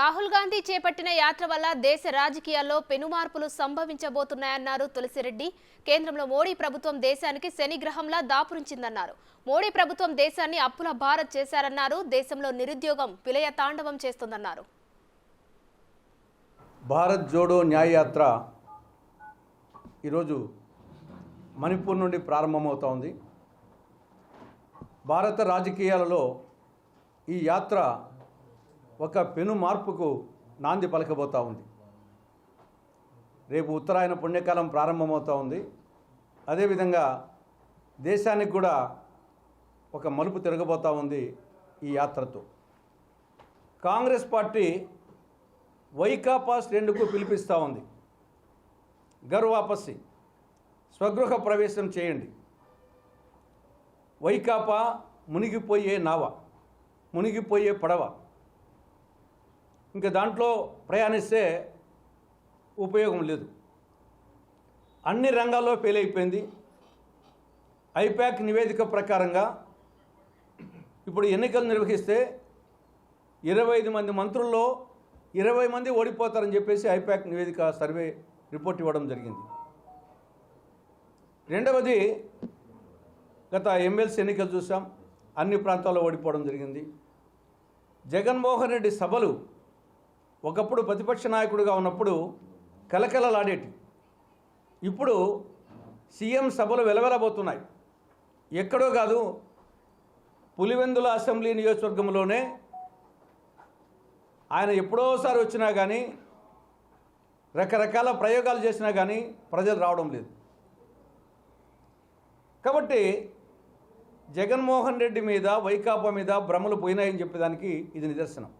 రాహుల్ గాంధీ చేపట్టిన యాత్ర వల్ల దేశ రాజకీయాల్లో పెనుమార్పులు సంభవించబోతున్నాయన్నారు తులసిరెడ్డి. కేంద్రంలో మోడీ ప్రభుత్వం దేశానికి శనిగ్రహంలా దాపురించిందన్నారు. మోడీ ప్రభుత్వం దేశాన్ని అప్పుల భారత్ చేశారన్నారు. దేశంలో నిరుద్యోగం విలయ తాండవం చేస్తుందన్నారు. భారత్ జోడో న్యాయ యాత్ర ఈరోజు మణిపూర్ నుండి ప్రారంభమవుతోంది. భారత రాజకీయాలలో ఈ యాత్ర ఒక పెను మార్పుకు నాంది పలకబోతూ ఉంది. రేపు ఉత్తరాయణ పుణ్యకాలం ప్రారంభమవుతూ ఉంది. అదేవిధంగా దేశానికి కూడా ఒక మలుపు తిరగబోతూ ఉంది ఈ యాత్రతో. కాంగ్రెస్ పార్టీ వైకాపా శ్రేణుకు పిలిపిస్తూ ఉంది. ఘర్ వాపసి, స్వగృహ ప్రవేశం చేయండి. వైకాపా మునిగిపోయే నావ, మునిగిపోయే పడవ, ఇంకా దాంట్లో ప్రయాణిస్తే ఉపయోగం లేదు. అన్ని రంగాల్లో ఫెయిల్ అయిపోయింది. ఐపాక్ నివేదిక ప్రకారంగా ఇప్పుడు ఎన్నికలు నిర్వహిస్తే 25 మంది మంత్రుల్లో 20 మంది ఓడిపోతారని చెప్పేసి ఐపాక్ నివేదిక సర్వే రిపోర్ట్ ఇవ్వడం జరిగింది. రెండవది, గత ఎమ్మెల్సీ ఎన్నికలు చూసాం, అన్ని ప్రాంతాల్లో ఓడిపోవడం జరిగింది. జగన్మోహన్ రెడ్డి సభలు ఒకప్పుడు ప్రతిపక్ష నాయకుడిగా ఉన్నప్పుడు కలకలలాడేటి, ఇప్పుడు సీఎం సభలు వెలవెలబోతున్నాయి. ఎక్కడో కాదు, పులివెందుల అసెంబ్లీ నియోజకవర్గంలోనే ఆయన ఎప్పుడోసారి వచ్చినా కానీ, రకరకాల ప్రయోగాలు చేసినా కానీ ప్రజలు రావడం లేదు. కాబట్టి జగన్మోహన్ రెడ్డి మీద, వైకాపా మీద భ్రమలు పోయినాయని చెప్పేదానికి ఇది నిదర్శనం.